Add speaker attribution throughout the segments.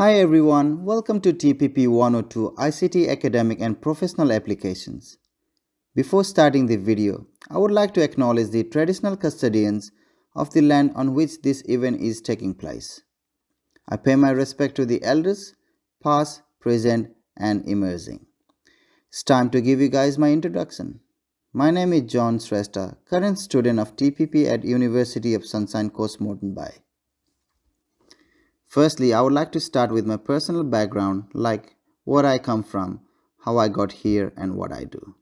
Speaker 1: Hi everyone, welcome to TPP 102 ICT Academic and Professional Applications. Before starting the video, I would like to acknowledge the traditional custodians of the land on which this event is taking place. I pay my respect to the elders, past, present, and emerging. It's time to give you guys my introduction. My name is John Shrestha, current student of TPP at University of Sunshine Coast Moreton Bay. Firstly, I would like to start with my personal background, like where I come from, how I got here, and what I do.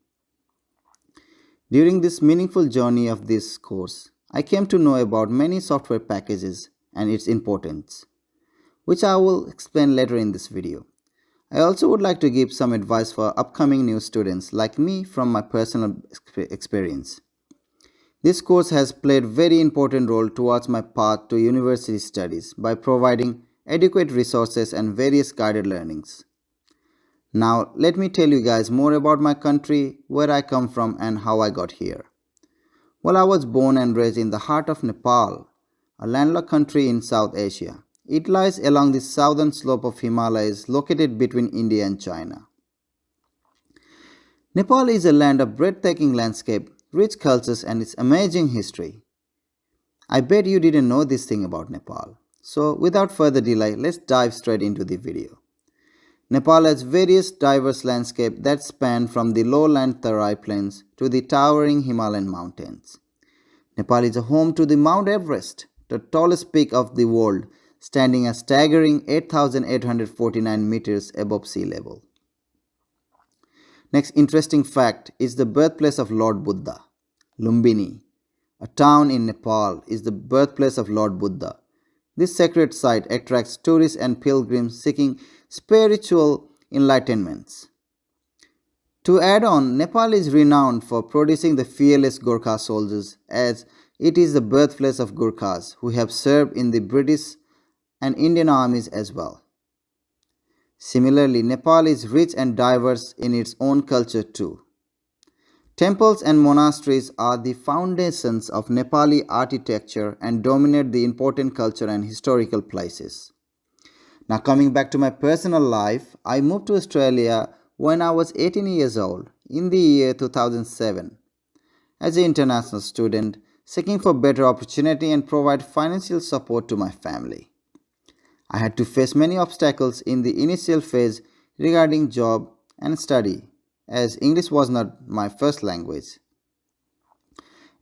Speaker 1: During this meaningful journey of this course, I came to know about many software packages and its importance, which I will explain later in this video. I also would like to give some advice for upcoming new students like me from my personal experience. This course has played a very important role towards my path to university studies by providing adequate resources and various guided learnings. Now, let me tell you guys more about my country, where I come from, and how I got here. Well, I was born and raised in the heart of Nepal, a landlocked country in South Asia. It lies along the southern slope of Himalayas located between India and China. Nepal is a land of breathtaking landscape, rich cultures, and its amazing history. I bet you didn't know this thing about Nepal. So, without further delay, let's dive straight into the video. Nepal has various diverse landscapes that span from the lowland Tarai plains to the towering Himalayan mountains. Nepal is a home to the Mount Everest, the tallest peak of the world, standing a staggering 8,849 meters above sea level. Next interesting fact is the birthplace of Lord Buddha. Lumbini, a town in Nepal, is the birthplace of Lord Buddha. This sacred site attracts tourists and pilgrims seeking spiritual enlightenments. To add on, Nepal is renowned for producing the fearless Gorkha soldiers, as it is the birthplace of Gorkhas who have served in the British and Indian armies as well. Similarly, Nepal is rich and diverse in its own culture too. Temples and monasteries are the foundations of Nepali architecture and dominate the important culture and historical places. Now, coming back to my personal life, I moved to Australia when I was 18 years old in the year 2007 as an international student seeking for better opportunity and provide financial support to my family. I had to face many obstacles in the initial phase regarding job and study, as English was not my first language.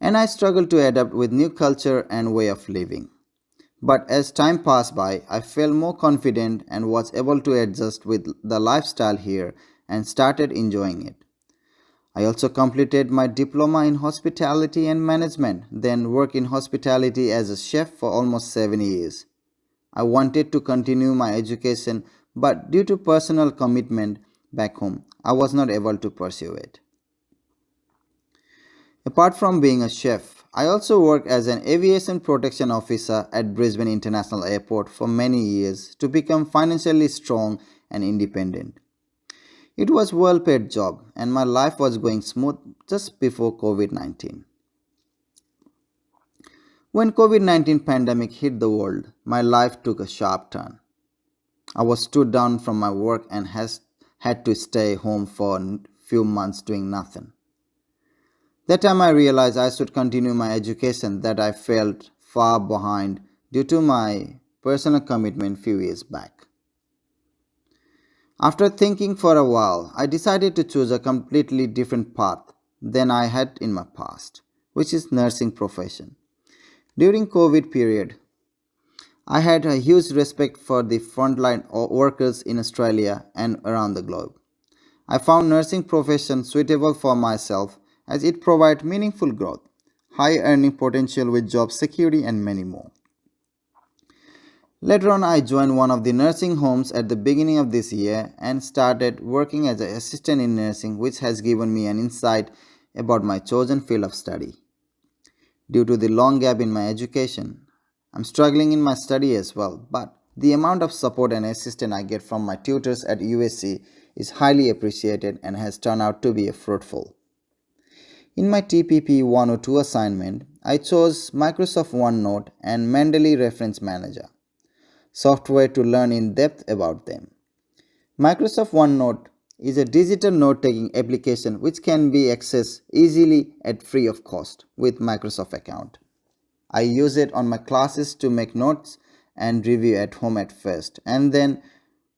Speaker 1: And I struggled to adapt with new culture and way of living. But as time passed by, I felt more confident and was able to adjust with the lifestyle here and started enjoying it. I also completed my diploma in hospitality and management, then worked in hospitality as a chef for almost 7 years. I wanted to continue my education, but due to personal commitment back home, I was not able to pursue it. Apart from being a chef, I also worked as an aviation protection officer at Brisbane International Airport for many years to become financially strong and independent. It was a well-paid job and my life was going smooth just before COVID-19. When COVID-19 pandemic hit the world, my life took a sharp turn. I was stood down from my work and had to stay home for a few months doing nothing. That time I realized I should continue my education that I felt far behind due to my personal commitment few years back. After thinking for a while, I decided to choose a completely different path than I had in my past, which is nursing profession. During COVID period, I had a huge respect for the frontline workers in Australia and around the globe. I found nursing profession suitable for myself as it provides meaningful growth, high earning potential with job security and many more. Later on, I joined one of the nursing homes at the beginning of this year and started working as an assistant in nursing, which has given me an insight about my chosen field of study. Due to the long gap in my education, I'm struggling in my study as well, but the amount of support and assistance I get from my tutors at USC is highly appreciated and has turned out to be fruitful. In my TPP 102 assignment, I chose Microsoft OneNote and Mendeley Reference Manager. software to learn in depth about them. Microsoft OneNote is a digital note-taking application which can be accessed easily at free of cost with Microsoft account. I use it on my classes to make notes and review at home at first, and then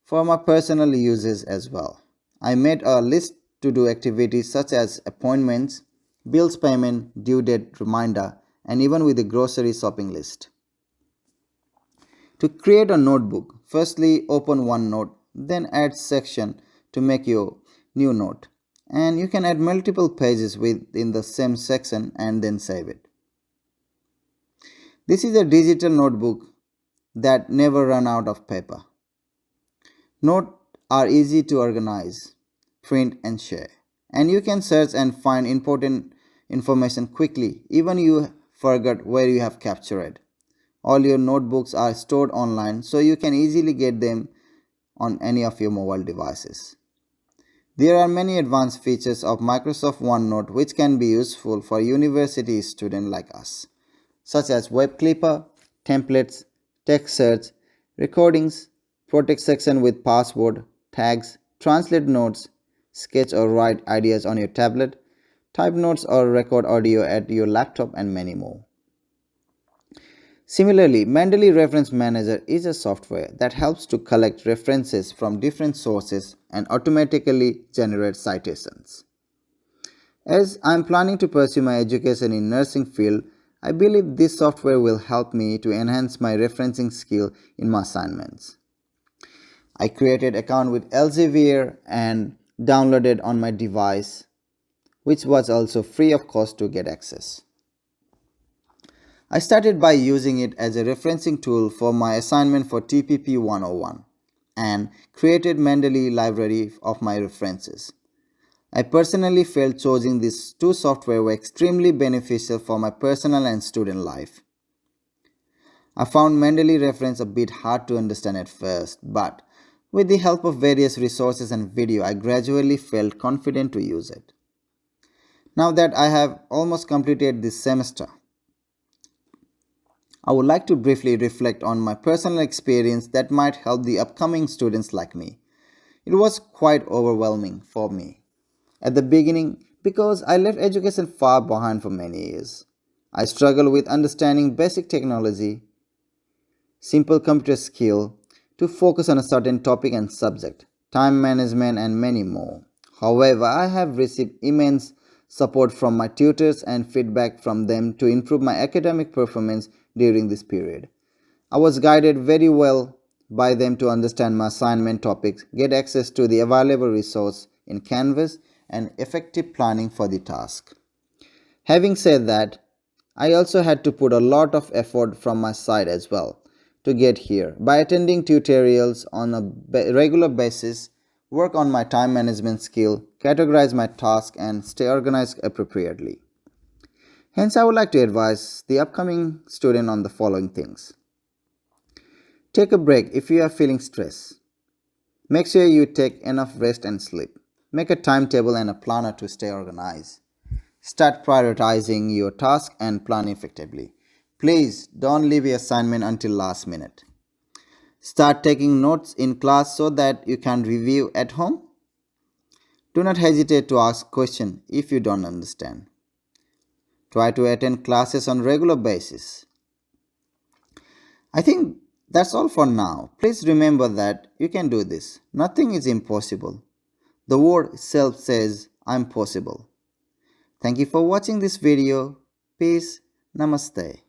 Speaker 1: for my personal uses as well. I made a list to do activities such as appointments, bills payment, due date reminder, and even with the grocery shopping list. To create a notebook, firstly open OneNote, then add section to make your new note. And you can add multiple pages within the same section and then save it. This is a digital notebook that never run out of paper. Notes are easy to organize, print and share. And you can search and find important information quickly, even you forgot where you have captured. All your notebooks are stored online so you can easily get them on any of your mobile devices. There are many advanced features of Microsoft OneNote which can be useful for university students like us, such as web clipper, templates, text search, recordings, protect section with password, tags, translate notes, sketch or write ideas on your tablet, type notes or record audio at your laptop, and many more. Similarly, Mendeley Reference Manager is a software that helps to collect references from different sources and automatically generate citations. As I am planning to pursue my education in nursing field, I believe this software will help me to enhance my referencing skill in my assignments. I created an account with Elsevier and downloaded on my device, which was also free of cost to get access. I started by using it as a referencing tool for my assignment for TPP 101 and created Mendeley library of my references. I personally felt choosing these two software were extremely beneficial for my personal and student life. I found Mendeley reference a bit hard to understand at first, but with the help of various resources and video, I gradually felt confident to use it. Now that I have almost completed this semester, I would like to briefly reflect on my personal experience that might help the upcoming students like me. It was quite overwhelming for me at the beginning because I left education far behind for many years. I struggled with understanding basic technology, simple computer skill, to focus on a certain topic and subject, time management, and many more. However, I have received immense support from my tutors and feedback from them to improve my academic performance during this period. I was guided very well by them to understand my assignment topics, get access to the available resource in Canvas, and effective planning for the task. Having said that, I also had to put a lot of effort from my side as well to get here by attending tutorials on a regular basis, work on my time management skill, categorize my task, and stay organized appropriately. Hence, I would like to advise the upcoming student on the following things. Take a break if you are feeling stressed. Make sure you take enough rest and sleep. Make a timetable and a planner to stay organized. Start prioritizing your task and plan effectively. Please don't leave your assignment until last minute. Start taking notes in class so that you can review at home. Do not hesitate to ask questions if you don't understand. Try to attend classes on regular basis. I think that's all for now. Please remember that you can do this. Nothing is impossible. The word itself says, I'm possible. Thank you for watching this video. Peace. Namaste.